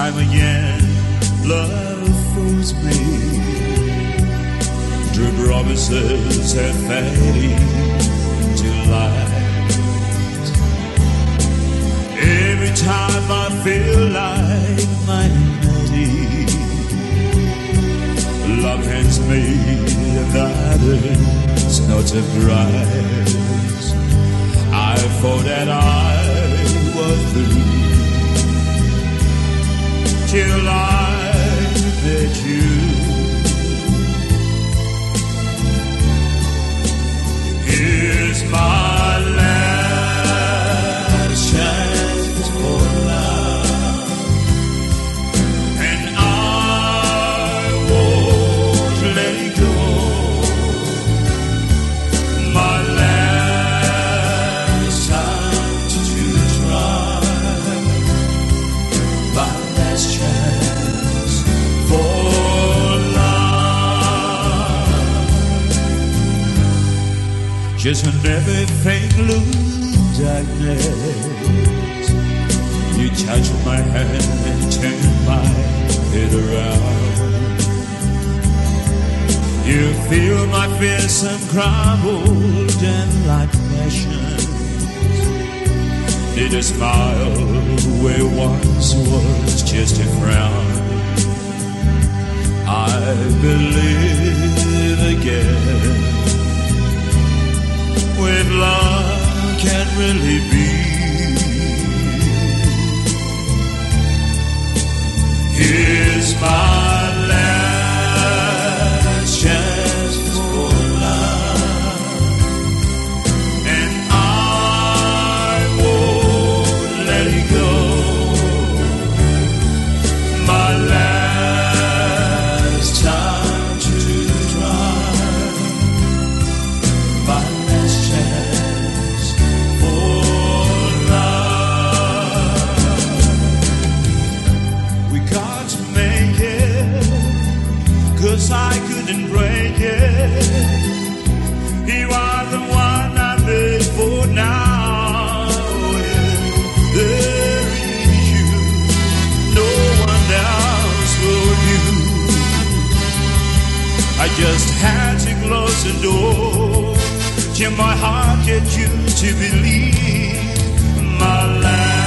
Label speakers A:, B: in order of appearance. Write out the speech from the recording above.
A: time again, love fools me. True promises have faded to light. Every time I feel like my humanity, love hands me another note of grace. I thought that I was through till I met you. Here's my last chance for love, and I won't let it go. My last time to try, my last chance for love. Just when everything looks darkness, you touch my hand and turn my head around. You feel my fears and crumbled and like passions. Did a smile where once was just a frown. I believe again, with love can really be. Here's my last chance for love, and I won't let it go. My last time to try, my last chance for love. We got to make it, 'cause I couldn't break it. You are the one I live for now. There is you, no one else will do. I just had to close the door till my heart get you to believe. My life